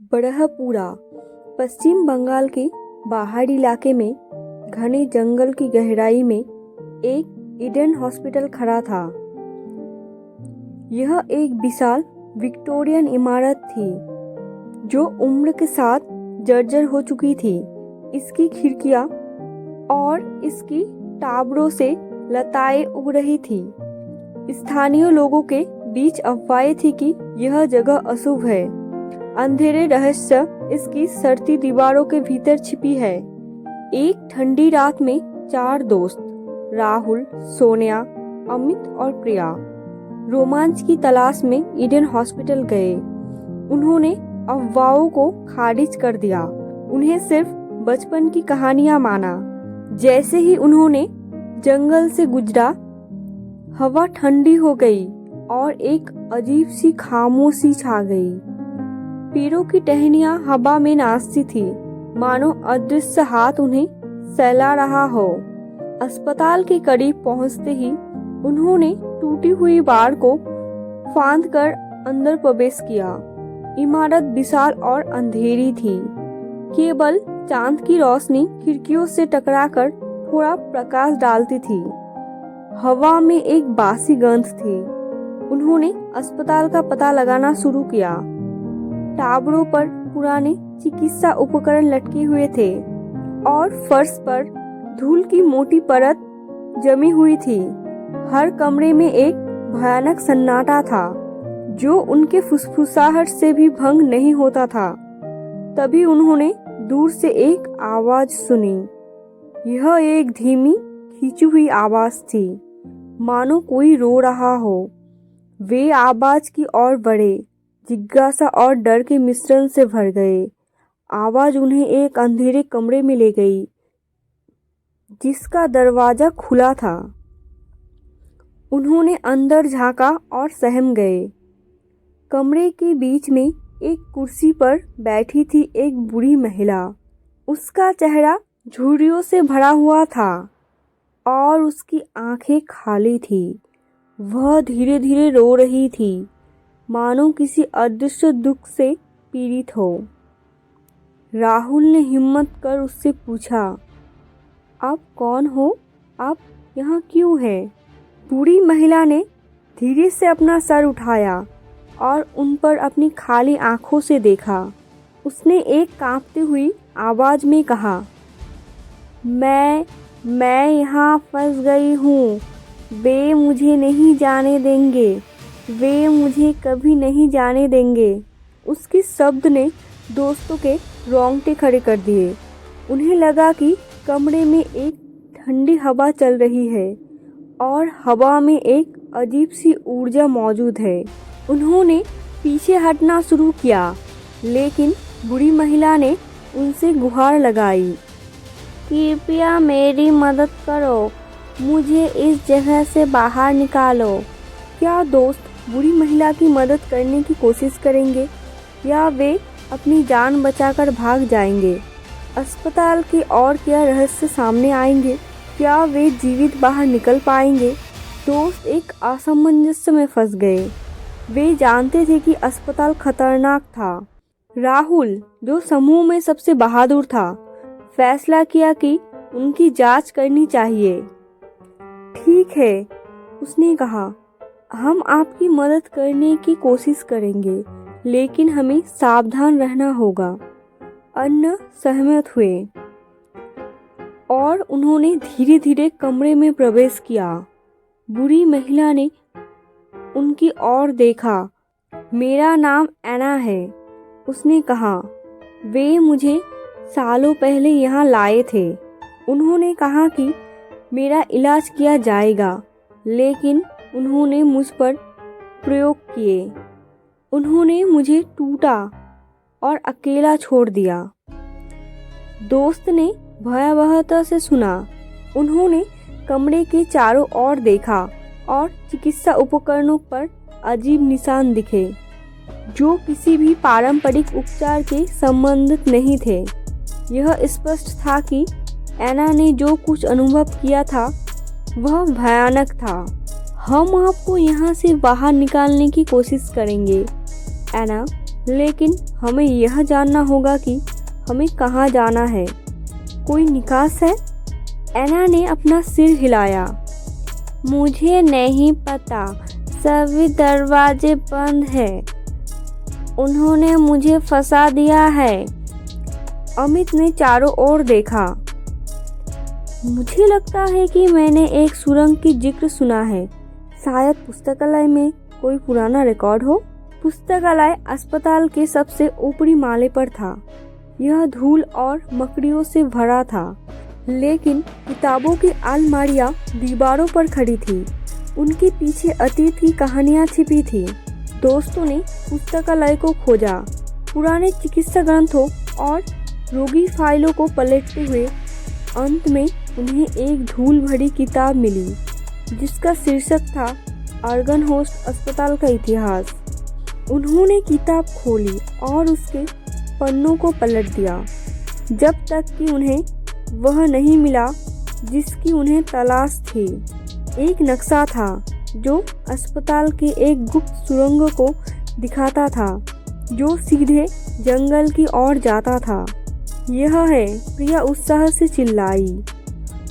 बड़हपुरा पश्चिम बंगाल के पहाड़ी इलाके में घने जंगल की गहराई में एक ईडन हॉस्पिटल खड़ा था। यह एक विशाल विक्टोरियन इमारत थी जो उम्र के साथ जर्जर हो चुकी थी। इसकी खिड़कियां और इसकी टावरों से लताएं उग रही थी। स्थानीय लोगों के बीच अफवाहें थी कि यह जगह अशुभ है। अंधेरे रहस्य इसकी सड़ती दीवारों के भीतर छिपी है। एक ठंडी रात में 4 दोस्त राहुल, सोनिया, अमित और प्रिया रोमांच की तलाश में ईडन हॉस्पिटल गए। उन्होंने अफवाहों को खारिज कर दिया। उन्हें सिर्फ बचपन की कहानियां माना। जैसे ही उन्होंने जंगल से गुजरा, हवा ठंडी हो गई और एक अजीब सी खामोशी छा गई। पेड़ों की टहनियां हवा में नाचती थी, मानो अदृश्य हाथ उन्हें सहला रहा हो। अस्पताल के करीब पहुंचते ही उन्होंने टूटी हुई बाड़ को फांदकर अंदर प्रवेश किया। इमारत विशाल और अंधेरी थी। केवल चांद की रोशनी खिड़कियों से टकराकर थोड़ा प्रकाश डालती थी। हवा में एक बासी गंध थी। उन्होंने अस्पताल का पता लगाना शुरू किया। टावरों पर पुराने चिकित्सा उपकरण लटके हुए थे और फर्श पर धूल की मोटी परत जमी हुई थी। हर कमरे में एक भयानक सन्नाटा था जो उनके फुसफुसाहट से भी भंग नहीं होता था। तभी उन्होंने दूर से एक आवाज सुनी। यह एक धीमी खींची हुई आवाज थी, मानो कोई रो रहा हो। वे आवाज की ओर बढ़े, जिज्ञासा और डर के मिश्रण से भर गए। आवाज उन्हें एक अंधेरे कमरे में ले गई जिसका दरवाजा खुला था। उन्होंने अंदर झांका और सहम गए। कमरे के बीच में एक कुर्सी पर बैठी थी एक बूढ़ी महिला। उसका चेहरा झुर्रियों से भरा हुआ था और उसकी आंखें खाली थी। वह धीरे धीरे रो रही थी, मानो किसी अदृश्य दुख से पीड़ित हो। राहुल ने हिम्मत कर उससे पूछा, आप कौन हो? आप यहाँ क्यों हैं? बूढ़ी महिला ने धीरे से अपना सर उठाया और उन पर अपनी खाली आंखों से देखा। उसने एक कांपती हुई आवाज में कहा, मैं यहाँ फंस गई हूँ। वे मुझे नहीं जाने देंगे। वे मुझे कभी नहीं जाने देंगे। उसके शब्द ने दोस्तों के रोंगटे खड़े कर दिए। उन्हें लगा कि कमरे में एक ठंडी हवा चल रही है और हवा में एक अजीब सी ऊर्जा मौजूद है। उन्होंने पीछे हटना शुरू किया, लेकिन बूढ़ी महिला ने उनसे गुहार लगाई, कृपया मेरी मदद करो, मुझे इस जगह से बाहर निकालो। क्या दोस्त बूढ़ी महिला की मदद करने की कोशिश करेंगे या वे अपनी जान बचाकर भाग जाएंगे? अस्पताल के और क्या रहस्य सामने आएंगे? क्या वे जीवित बाहर निकल पाएंगे? दोस्त एक असमंजस में फंस गए। वे जानते थे कि अस्पताल खतरनाक था। राहुल, जो समूह में सबसे बहादुर था, फैसला किया कि उनकी जांच करनी चाहिए। ठीक है, उसने कहा, हम आपकी मदद करने की कोशिश करेंगे, लेकिन हमें सावधान रहना होगा। अन्य सहमत हुए और उन्होंने धीरे धीरे कमरे में प्रवेश किया। बूढ़ी महिला ने उनकी ओर देखा। मेरा नाम एना है, उसने कहा। वे मुझे सालों पहले यहाँ लाए थे। उन्होंने कहा कि मेरा इलाज किया जाएगा, लेकिन उन्होंने मुझ पर प्रयोग किए। उन्होंने मुझे टूटा और अकेला छोड़ दिया। दोस्त ने भयावहता से सुना। उन्होंने कमरे के चारों ओर देखा और चिकित्सा उपकरणों पर अजीब निशान दिखे जो किसी भी पारंपरिक उपचार के संबंधित नहीं थे। यह स्पष्ट था कि एना ने जो कुछ अनुभव किया था वह भयानक था। हम आपको यहाँ से बाहर निकालने की कोशिश करेंगे, एना, लेकिन हमें यह जानना होगा कि हमें कहाँ जाना है। कोई निकास है? एना ने अपना सिर हिलाया। मुझे नहीं पता, सभी दरवाजे बंद हैं। उन्होंने मुझे फंसा दिया है। अमित ने चारों ओर देखा। मुझे लगता है कि मैंने एक सुरंग की जिक्र सुना है। शायद पुस्तकालय में कोई पुराना रिकॉर्ड हो। पुस्तकालय अस्पताल के सबसे ऊपरी माले पर था। यह धूल और मकड़ियों से भरा था, लेकिन किताबों की अलमारियां दीवारों पर खड़ी थी। उनके पीछे अतीत की कहानियां छिपी थी। दोस्तों ने पुस्तकालय को खोजा, पुराने चिकित्सा ग्रंथों और रोगी फाइलों को पलटते हुए अंत में उन्हें एक धूल भरी किताब मिली, जिसका शीर्षक था आर्गनहोस्ट अस्पताल का इतिहास। उन्होंने किताब खोली और उसके पन्नों को पलट दिया, जब तक कि उन्हें वह नहीं मिला जिसकी उन्हें तलाश थी। एक नक्शा था जो अस्पताल के एक गुप्त सुरंग को दिखाता था, जो सीधे जंगल की ओर जाता था। यह है, प्रिया उत्साह से चिल्लाई।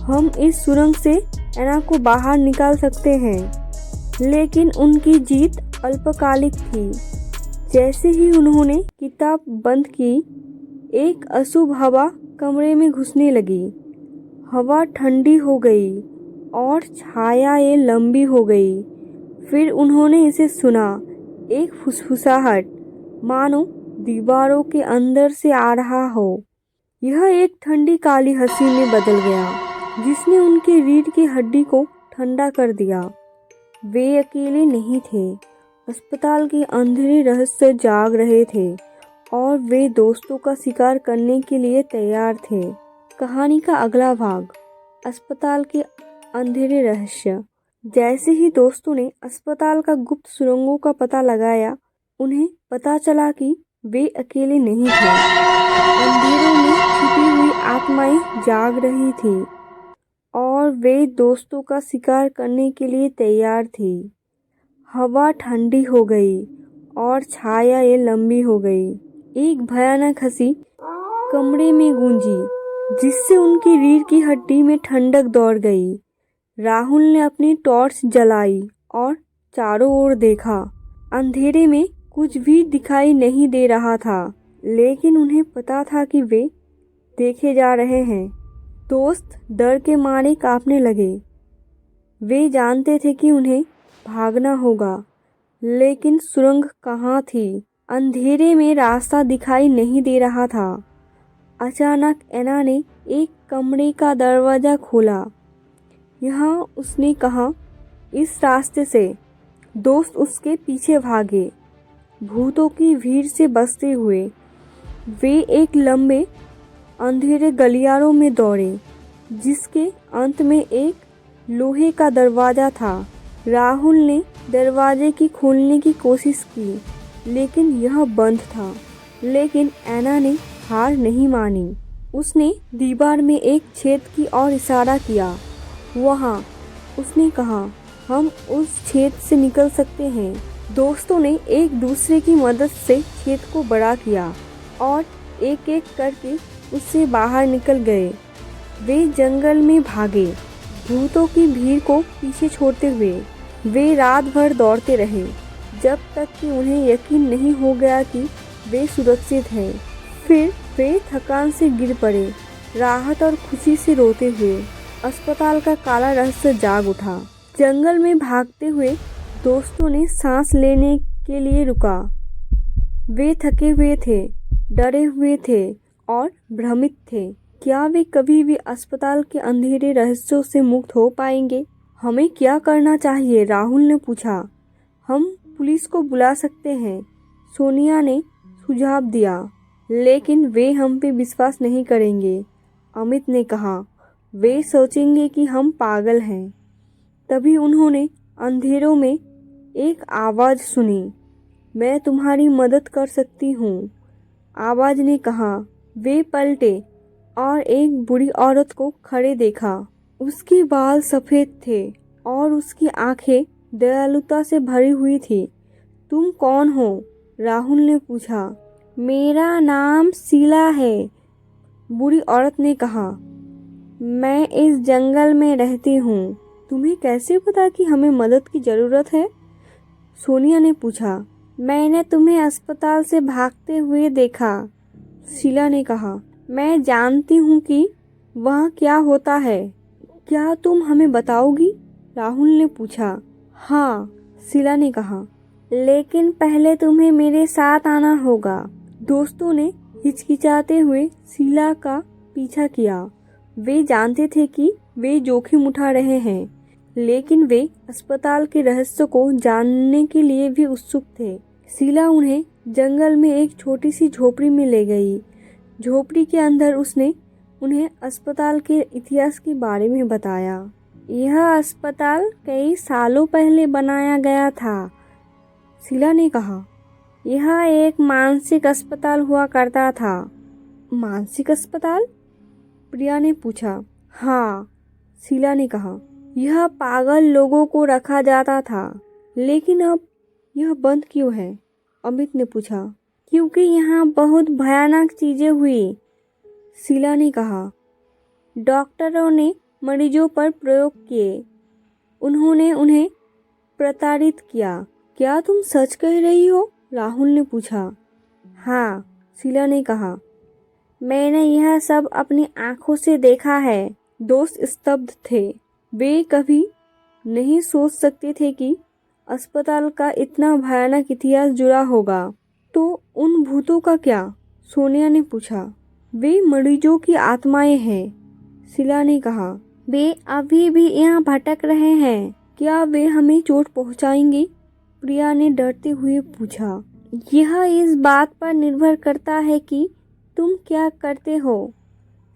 हम इस सुरंग से एना को बाहर निकाल सकते हैं। लेकिन उनकी जीत अल्पकालिक थी। जैसे ही उन्होंने किताब बंद की, एक अशुभ हवा कमरे में घुसने लगी। हवा ठंडी हो गई और छायाएं लंबी हो गई। फिर उन्होंने इसे सुना, एक फुसफुसाहट, मानो दीवारों के अंदर से आ रहा हो। यह एक ठंडी काली हंसी में बदल गया, जिसने उनके रीढ़ की हड्डी को ठंडा कर दिया। वे अकेले नहीं थे। अस्पताल के अंधेरे रहस्य जाग रहे थे और वे दोस्तों का शिकार करने के लिए तैयार थे। कहानी का अगला भाग, अस्पताल के अंधेरे रहस्य। जैसे ही दोस्तों ने अस्पताल का गुप्त सुरंगों का पता लगाया, उन्हें पता चला कि वे अकेले नहीं थे। अंधेरों में छिपी हुई आत्माएं जाग रही थीं और वे दोस्तों का शिकार करने के लिए तैयार थी। हवा ठंडी हो गई और छायाएं लंबी हो गई। एक भयानक हंसी कमरे में गूंजी, जिससे उनकी रीढ़ की हड्डी में ठंडक दौड़ गई। राहुल ने अपनी टॉर्च जलाई और चारों ओर देखा। अंधेरे में कुछ भी दिखाई नहीं दे रहा था, लेकिन उन्हें पता था कि वे देखे जा रहे हैं। दोस्त डर के मारे कांपने लगे। वे जानते थे कि उन्हें भागना होगा, लेकिन सुरंग कहाँ थी? अंधेरे में रास्ता दिखाई नहीं दे रहा था। अचानक एना ने एक कमरे का दरवाजा खोला। यहाँ उसने कहा, इस रास्ते से। दोस्त उसके पीछे भागे, भूतों की भीड़ से बचते हुए। वे एक लंबे अंधेरे गलियारों में दौड़े, जिसके अंत में एक लोहे का दरवाजा था। राहुल ने दरवाजे की खोलने की कोशिश की, लेकिन यह बंद था। लेकिन एना ने हार नहीं मानी। उसने दीवार में एक छेद की ओर इशारा किया। वहाँ, उसने कहा, हम उस छेद से निकल सकते हैं। दोस्तों ने एक दूसरे की मदद से छेद को बड़ा किया और एक एक करके उससे बाहर निकल गए। वे जंगल में भागे, भूतों की भीड़ को पीछे छोड़ते हुए। वे रात भर दौड़ते रहे, जब तक कि उन्हें यकीन नहीं हो गया कि वे सुरक्षित हैं। फिर वे थकान से गिर पड़े, राहत और खुशी से रोते हुए। अस्पताल का काला रहस्य जाग उठा। जंगल में भागते हुए दोस्तों ने सांस लेने के लिए रुका। वे थके हुए थे, डरे हुए थे और भ्रमित थे। क्या वे कभी भी अस्पताल के अंधेरे रहस्यों से मुक्त हो पाएंगे? हमें क्या करना चाहिए? राहुल ने पूछा। हम पुलिस को बुला सकते हैं, सोनिया ने सुझाव दिया। लेकिन वे हम पे विश्वास नहीं करेंगे, अमित ने कहा। वे सोचेंगे कि हम पागल हैं। तभी उन्होंने अंधेरों में एक आवाज़ सुनी। मैं तुम्हारी मदद कर सकती हूँ, आवाज़ ने कहा। वे पलटे और एक बूढ़ी औरत को खड़े देखा। उसके बाल सफ़ेद थे और उसकी आंखें दयालुता से भरी हुई थी। तुम कौन हो? राहुल ने पूछा। मेरा नाम शीला है, बूढ़ी औरत ने कहा। मैं इस जंगल में रहती हूँ। तुम्हें कैसे पता कि हमें मदद की ज़रूरत है? सोनिया ने पूछा। मैंने तुम्हें अस्पताल से भागते हुए देखा, शीला ने कहा। मैं जानती हूँ कि वहाँ क्या होता है। क्या तुम हमें बताओगी? राहुल ने पूछा। हाँ, शीला ने कहा, लेकिन पहले तुम्हें मेरे साथ आना होगा। दोस्तों ने हिचकिचाते हुए शीला का पीछा किया। वे जानते थे कि वे जोखिम उठा रहे हैं, लेकिन वे अस्पताल के रहस्य को जानने के लिए भी उत्सुक थे। शीला उन्हें जंगल में एक छोटी सी झोपड़ी में ले गई। झोपड़ी के अंदर उसने उन्हें अस्पताल के इतिहास के बारे में बताया। यह अस्पताल कई सालों पहले बनाया गया था, शीला ने कहा। यह एक मानसिक अस्पताल हुआ करता था। मानसिक अस्पताल? प्रिया ने पूछा। हाँ, शीला ने कहा। यह पागल लोगों को रखा जाता था। लेकिन अब यह बंद क्यों है? अमित ने पूछा। क्योंकि यहाँ बहुत भयानक चीजें हुई, शीला ने कहा। डॉक्टरों ने मरीजों पर प्रयोग किए। उन्होंने उन्हें प्रताड़ित किया। क्या तुम सच कह रही हो? राहुल ने पूछा। हाँ, शीला ने कहा। मैंने यह सब अपनी आंखों से देखा है। दोस्त स्तब्ध थे। वे कभी नहीं सोच सकते थे कि अस्पताल का इतना भयानक इतिहास जुड़ा होगा। तो उन भूतों का क्या? सोनिया ने पूछा। वे मरीजों की आत्माएं हैं, शीला ने कहा। वे अभी भी यहाँ भटक रहे हैं। क्या वे हमें चोट पहुँचाएंगे? प्रिया ने डरते हुए पूछा। यह इस बात पर निर्भर करता है कि तुम क्या करते हो,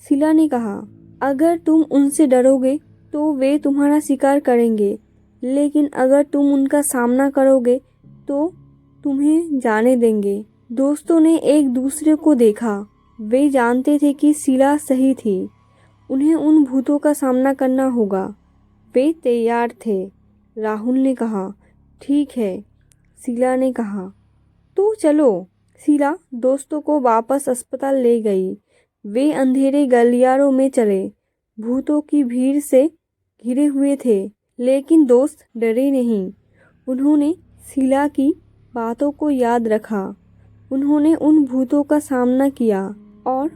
शीला ने कहा। अगर तुम उनसे डरोगे तो वे तुम्हारा शिकार करेंगे, लेकिन अगर तुम उनका सामना करोगे तो तुम्हें जाने देंगे। दोस्तों ने एक दूसरे को देखा। वे जानते थे कि शीला सही थी। उन्हें उन भूतों का सामना करना होगा। वे तैयार थे। राहुल ने कहा। ठीक है, शीला ने कहा। तो चलो। शीला दोस्तों को वापस अस्पताल ले गई। वे अंधेरे गलियारों में चले, भूतों की भीड़ से घिरे हुए थे, लेकिन दोस्त डरे नहीं। उन्होंने शीला की बातों को याद रखा। उन्होंने उन भूतों का सामना किया और